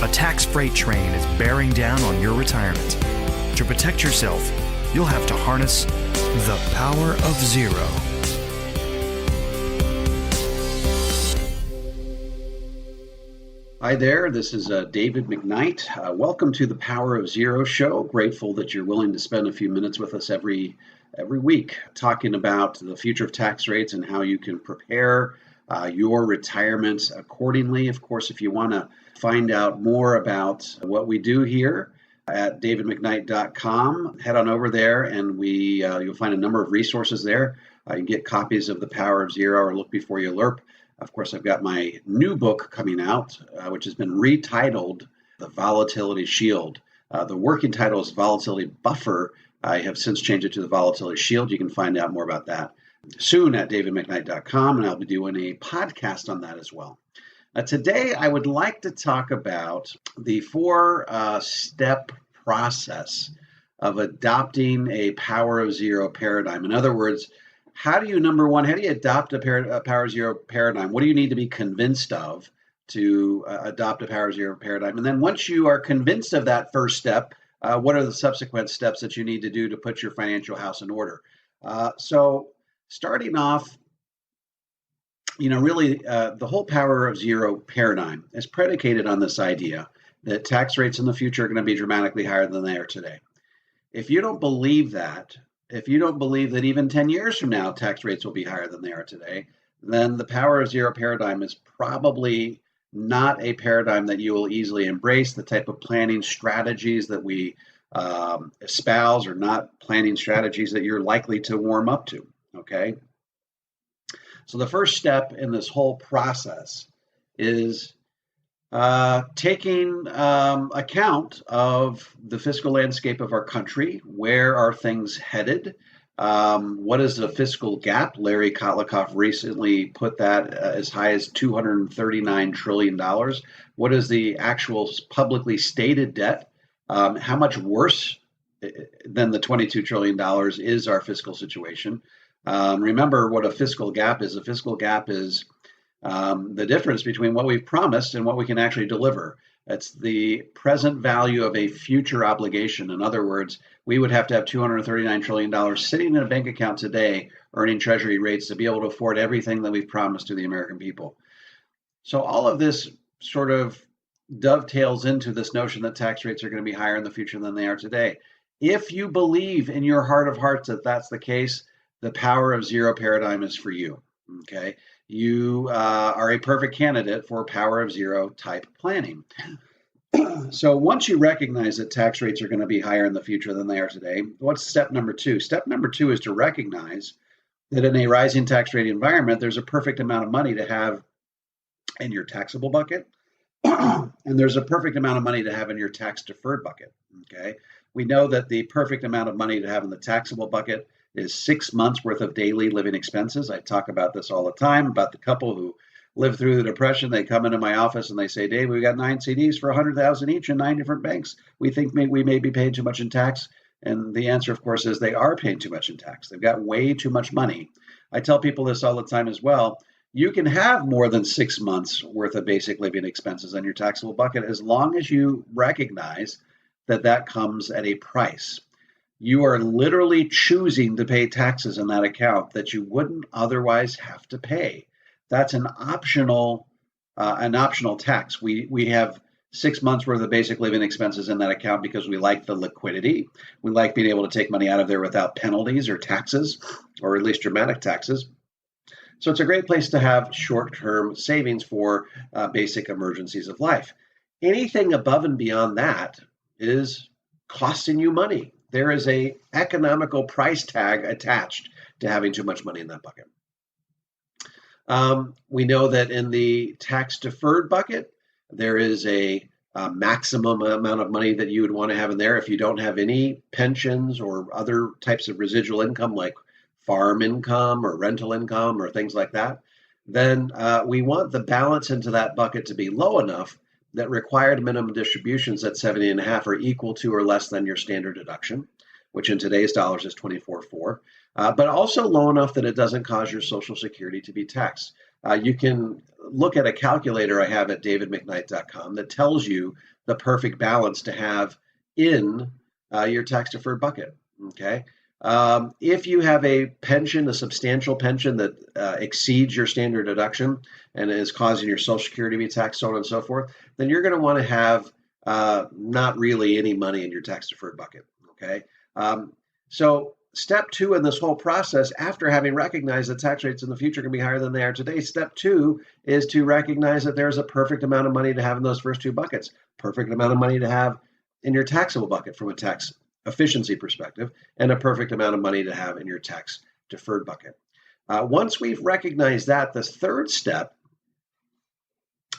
A tax freight train is bearing down on your retirement. To protect yourself, you'll have to harness the power of zero. Hi there, this is David McKnight. Welcome to the Power of Zero show. Grateful that you're willing to spend a few minutes with us every week talking about the future of tax rates and how you can prepare your retirement accordingly. Of course, if you want to find out more about what we do here at davidmcknight.com, head on over there and you'll find a number of resources there. You can get copies of The Power of Zero or Look Before You LIRP. Of course, I've got my new book coming out, which has been retitled The Volatility Shield. The working title is Volatility Buffer. I have since changed it to The Volatility Shield. You can find out more about that soon at davidmcknight.com, and I'll be doing a podcast on that as well. Today, I would like to talk about the four-step process of adopting a Power of Zero paradigm. In other words, how do you adopt a Power Zero paradigm? What do you need to be convinced of to adopt a Power Zero paradigm? And then once you are convinced of that first step, what are the subsequent steps that you need to do to put your financial house in order? So starting off, the whole Power of Zero paradigm is predicated on this idea that tax rates in the future are going to be dramatically higher than they are today. If you don't believe that, if you don't believe that even 10 years from now, tax rates will be higher than they are today, then the Power of Zero paradigm is probably not a paradigm that you will easily embrace. The type of planning strategies that we espouse are not planning strategies that you're likely to warm up to, okay? So the first step in this whole process is taking account of the fiscal landscape of our country. Where are things headed? What is the fiscal gap? Larry Kotlikoff recently put that as high as $239 trillion. What is the actual publicly stated debt? How much worse than the $22 trillion is our fiscal situation? Remember what a fiscal gap is. A fiscal gap is the difference between what we've promised and what we can actually deliver. It's the present value of a future obligation. In other words, we would have to have $239 trillion sitting in a bank account today, earning treasury rates to be able to afford everything that we've promised to the American people. So all of this sort of dovetails into this notion that tax rates are going to be higher in the future than they are today. If you believe in your heart of hearts that that's the case, the Power of Zero paradigm is for you, okay? You are a perfect candidate for Power of Zero type planning. So once you recognize that tax rates are going to be higher in the future than they are today, what's step number two? Step number two is to recognize that in a rising tax rate environment, there's a perfect amount of money to have in your taxable bucket, and there's a perfect amount of money to have in your tax deferred bucket, okay? We know that the perfect amount of money to have in the taxable bucket is 6 months worth of daily living expenses. I talk about this all the time, about the couple who lived through the Depression. They come into my office and they say, Dave, we've got 9 CDs for $100,000 each in 9 different banks. We think we may be paying too much in tax. And the answer, of course, is they are paying too much in tax. They've got way too much money. I tell people this all the time as well. You can have more than 6 months worth of basic living expenses on your taxable bucket as long as you recognize that that comes at a price. You are literally choosing to pay taxes in that account that you wouldn't otherwise have to pay. That's an optional tax. We have 6 months worth of basic living expenses in that account because we like the liquidity. We like being able to take money out of there without penalties or taxes, or at least dramatic taxes. So it's a great place to have short-term savings for basic emergencies of life. Anything above and beyond that is costing you money. There is a economical price tag attached to having too much money in that bucket. We know that in the tax deferred bucket, there is a maximum amount of money that you would want to have in there. If you don't have any pensions or other types of residual income like farm income or rental income or things like that, then we want the balance into that bucket to be low enough that required minimum distributions at 70.5 are equal to or less than your standard deduction, which in today's dollars is 24.4, but also low enough that it doesn't cause your Social Security to be taxed. You can look at a calculator I have at davidmcknight.com that tells you the perfect balance to have in your tax deferred bucket. Okay. If you have a pension, a substantial pension that exceeds your standard deduction and is causing your Social Security to be taxed, so on and so forth, then you're going to want to have not really any money in your tax deferred bucket. Okay. So step two in this whole process, after having recognized that tax rates in the future can be higher than they are today, step two is to recognize that there's a perfect amount of money to have in those first two buckets, perfect amount of money to have in your taxable bucket from a tax efficiency perspective, and a perfect amount of money to have in your tax deferred bucket. Once we've recognized that, the third step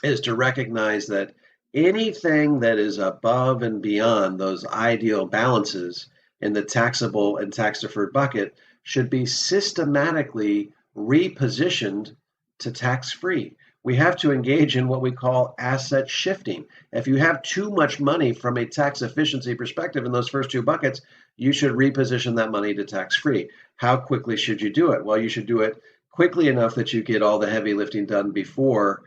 is to recognize that anything that is above and beyond those ideal balances in the taxable and tax deferred bucket should be systematically repositioned to tax-free. We have to engage in what we call asset shifting. If you have too much money from a tax efficiency perspective in those first two buckets, you should reposition that money to tax-free. How quickly should you do it? Well, you should do it quickly enough that you get all the heavy lifting done before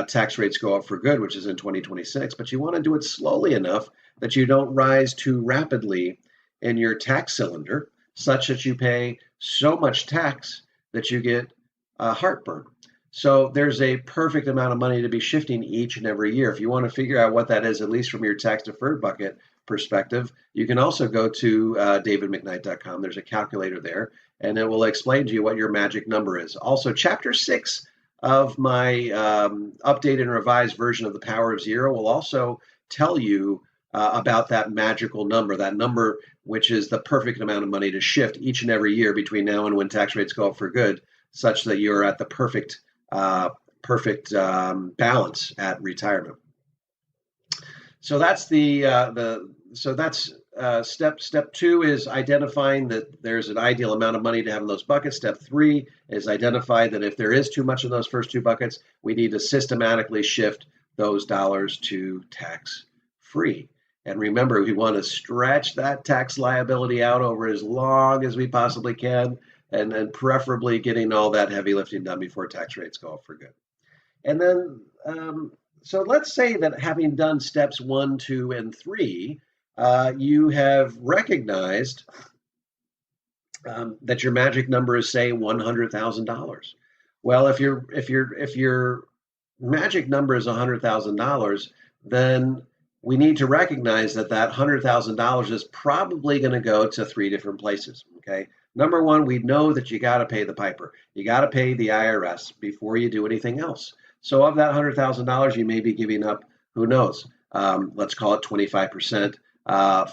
tax rates go up for good, which is in 2026. But you want to do it slowly enough that you don't rise too rapidly in your tax cylinder, such that you pay so much tax that you get heartburn. So there's a perfect amount of money to be shifting each and every year. If you want to figure out what that is, at least from your tax deferred bucket perspective, you can also go to davidmcknight.com. There's a calculator there, and it will explain to you what your magic number is. Also, chapter 6 of my updated and revised version of The Power of Zero will also tell you about that magical number, that number which is the perfect amount of money to shift each and every year between now and when tax rates go up for good, such that you're at the perfect balance at retirement. So that's step two is identifying that there's an ideal amount of money to have in those buckets. Step three is identify that if there is too much in those first two buckets, we need to systematically shift those dollars to tax free. And remember, we want to stretch that tax liability out over as long as we possibly can, and preferably getting all that heavy lifting done before tax rates go up for good. And then, so let's say that having done steps 1, 2, and 3, you have recognized that your magic number is, say, $100,000. Well, if your magic number is $100,000, then we need to recognize that $100,000 is probably going to go to 3 different places. Okay. Number one, we know that you got to pay the piper. You got to pay the IRS before you do anything else. So of that $100,000, you may be giving up, who knows, let's call it 25%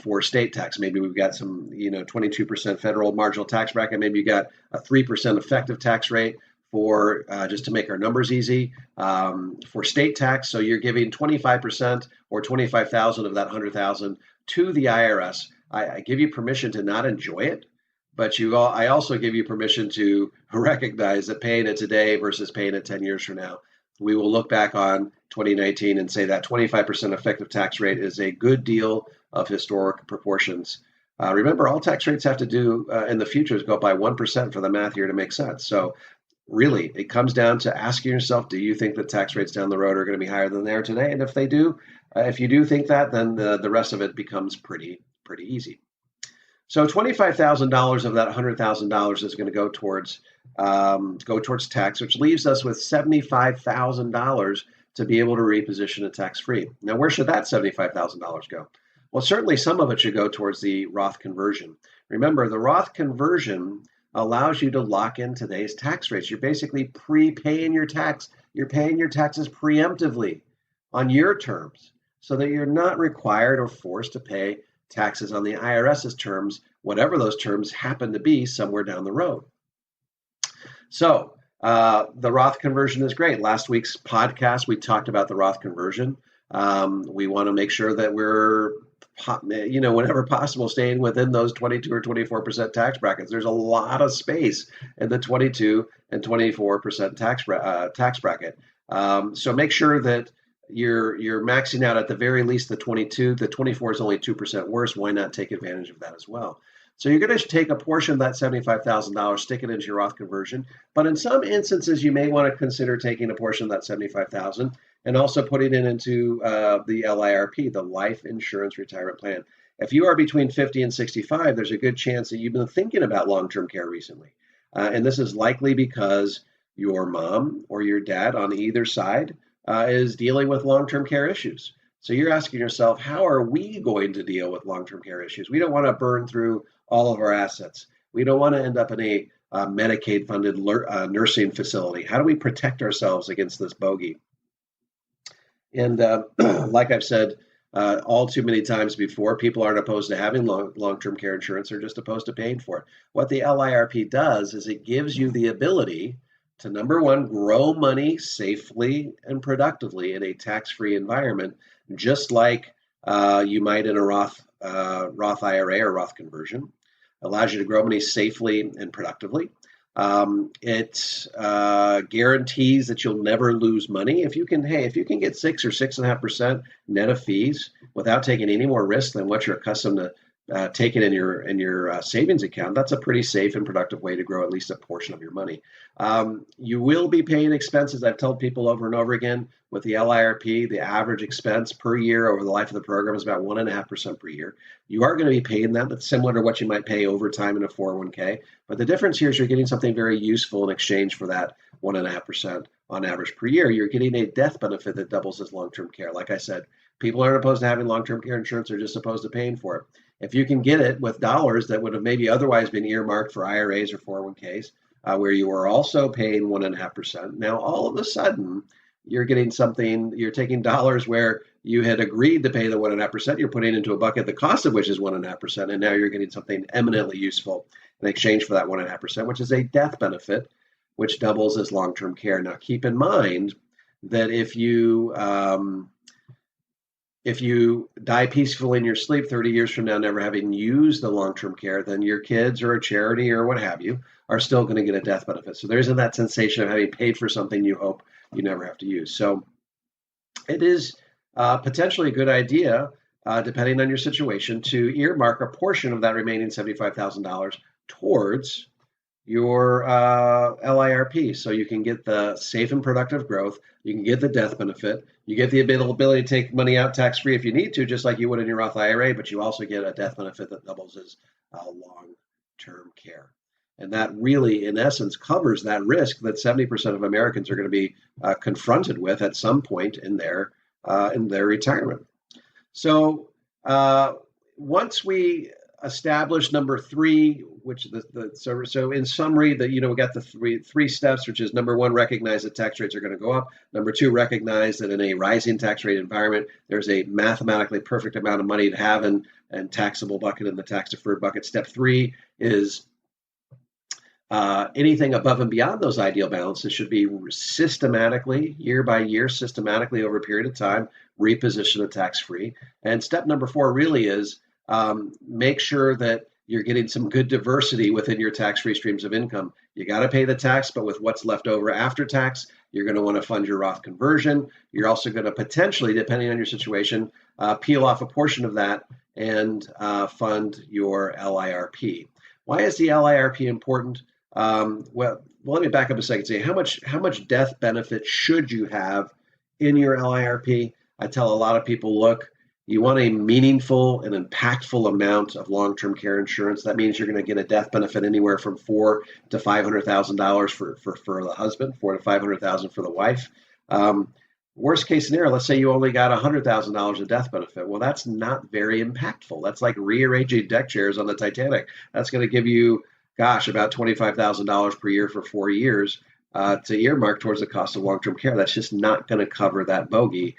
for state tax. Maybe we've got some, 22% federal marginal tax bracket. Maybe you got a 3% effective tax rate for just to make our numbers easy for state tax. So you're giving 25% or 25,000 of that 100,000 to the IRS. I give you permission to not enjoy it, but I also give you permission to recognize that paying it today versus paying it 10 years from now, we will look back on 2019 and say that 25% effective tax rate is a good deal of historic proportions. Remember, all tax rates have to do in the future is go up by 1% for the math year to make sense. So really, it comes down to asking yourself, do you think that tax rates down the road are going to be higher than they are today? And if they do, if you do think that, then the rest of it becomes pretty easy. So $25,000 of that $100,000 is going to go towards tax, which leaves us with $75,000 to be able to reposition it tax-free. Now, where should that $75,000 go? Well, certainly some of it should go towards the Roth conversion. Remember, the Roth conversion allows you to lock in today's tax rates. You're basically prepaying your tax. You're paying your taxes preemptively on your terms so that you're not required or forced to pay taxes on the IRS's terms, whatever those terms happen to be somewhere down the road. So the Roth conversion is great. Last week's podcast, we talked about the Roth conversion. We want to make sure that we're, whenever possible, staying within those 22 or 24% tax brackets. There's a lot of space in the 22 and 24% tax bracket. So make sure that you're maxing out at the very least the 22. The 24 is only 2% worse. Why not take advantage of that as well? So you're going to take a portion of that $75,000, stick it into your Roth conversion. But in some instances, you may want to consider taking a portion of that $75,000 and also putting it into the LIRP, the Life Insurance Retirement Plan. If you are between 50 and 65, there's a good chance that you've been thinking about long-term care recently. And this is likely because your mom or your dad on either side is dealing with long-term care issues. So you're asking yourself, how are we going to deal with long-term care issues? We don't want to burn through all of our assets. We don't want to end up in a Medicaid-funded nursing facility. How do we protect ourselves against this bogey? And like I've said all too many times before, people aren't opposed to having long-term care insurance. They're just opposed to paying for it. What the LIRP does is it gives you the ability to, number one, grow money safely and productively in a tax-free environment, just like you might in a Roth IRA or Roth conversion. Allows you to grow money safely and productively. It guarantees that you'll never lose money. If you can get 6 or 6.5% net of fees without taking any more risk than what you're accustomed to taking in your savings account, that's a pretty safe and productive way to grow at least a portion of your money. You will be paying expenses. I've told people over and over again with the LIRP, the average expense per year over the life of the program is about 1.5% per year. You are going to be paying that. That's similar to what you might pay over time in a 401k. But the difference here is you're getting something very useful in exchange for that 1.5% on average per year. You're getting a death benefit that doubles as long-term care. Like I said, people aren't opposed to having long-term care insurance. They're just opposed to paying for it. If you can get it with dollars that would have maybe otherwise been earmarked for IRAs or 401ks, where you are also paying 1.5%, now all of a sudden you're getting something, you're taking dollars where you had agreed to pay the 1.5%, you're putting into a bucket, the cost of which is 1.5%, and now you're getting something eminently useful in exchange for that 1.5%, which is a death benefit, which doubles as long-term care. Now keep in mind that if you die peacefully in your sleep 30 years from now, never having used the long-term care, then your kids or a charity or what have you are still going to get a death benefit. So there isn't that sensation of having paid for something you hope you never have to use. So it is potentially a good idea, depending on your situation, to earmark a portion of that remaining $75,000 towards your LIRP, so you can get the safe and productive growth, you can get the death benefit, you get the ability to take money out tax-free if you need to, just like you would in your Roth IRA, but you also get a death benefit that doubles as long-term care. And that really, in essence, covers that risk that 70% of Americans are going to be confronted with at some point in their retirement. So once we establish number 3, which so in summary, we got the three steps, which is number 1, recognize that tax rates are going to go up. Number 2, recognize that in a rising tax rate environment, there's a mathematically perfect amount of money to have in taxable bucket and the tax deferred bucket. Step 3 is anything above and beyond those ideal balances should be systematically, year by year, systematically over a period of time, reposition to tax-free. And step number 4 really is make sure that you're getting some good diversity within your tax-free streams of income. You got to pay the tax, but with what's left over after tax, you're going to want to fund your Roth conversion. You're also going to potentially, depending on your situation, peel off a portion of that and fund your LIRP. Why is the LIRP important? Well, let me back up a second and say how much death benefit should you have in your LIRP? I tell a lot of people, look, you want a meaningful and impactful amount of long-term care insurance. That means you're going to get a death benefit anywhere from $400,000 to $500,000 for the husband, $400,000 to $500,000 for the wife. Worst case scenario, let's say you only got $100,000 of death benefit. Well, that's not very impactful. That's like rearranging deck chairs on the Titanic. That's going to give you, about $25,000 per year for 4 years to earmark towards the cost of long-term care. That's just not going to cover that bogey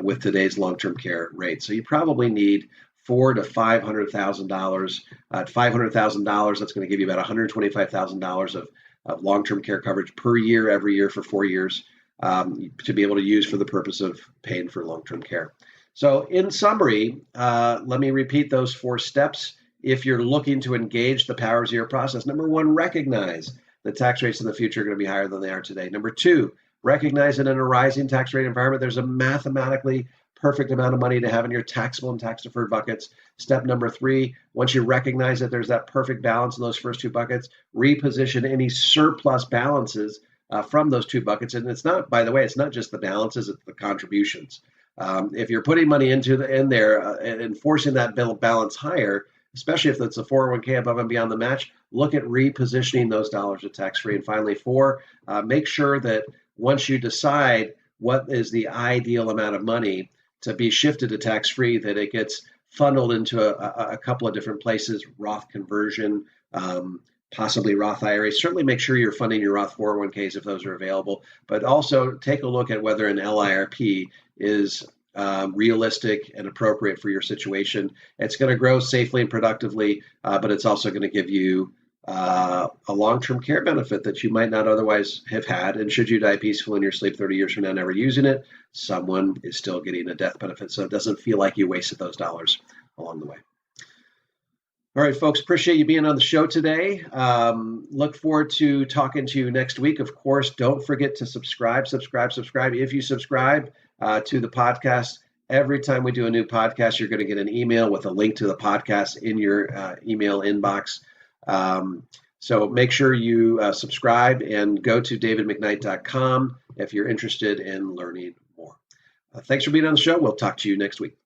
with today's long-term care rate. So you probably need $400,000 to $500,000. At $500,000, that's going to give you about $125,000 of long-term care coverage per year, every year for 4 years, to be able to use for the purpose of paying for long-term care. So in summary, let me repeat those 4 steps. If you're looking to engage the Power Zero process, number 1, recognize that tax rates in the future are going to be higher than they are today. Number 2, recognize that in a rising tax rate environment, there's a mathematically perfect amount of money to have in your taxable and tax deferred buckets. Step number 3, once you recognize that there's that perfect balance in those first 2 buckets, reposition any surplus balances from those 2 buckets. And it's not, by the way, it's not just the balances, it's the contributions. If you're putting money in there and forcing that balance higher, especially if it's a 401k above and beyond the match, look at repositioning those dollars to tax-free. And finally, 4, make sure that once you decide what is the ideal amount of money to be shifted to tax-free, that it gets funneled into a couple of different places, Roth conversion, possibly Roth IRAs. Certainly make sure you're funding your Roth 401ks if those are available, but also take a look at whether an LIRP is realistic and appropriate for your situation. It's going to grow safely and productively, but it's also going to give you a long-term care benefit that you might not otherwise have had. And should you die peacefully in your sleep 30 years from now, never using it, someone is still getting a death benefit. So it doesn't feel like you wasted those dollars along the way. All right, folks, appreciate you being on the show today. Look forward to talking to you next week. Of course, don't forget to subscribe. If you subscribe to the podcast, every time we do a new podcast, you're going to get an email with a link to the podcast in your email inbox. So make sure you subscribe and go to davidmcknight.com if you're interested in learning more. Thanks for being on the show. We'll talk to you next week.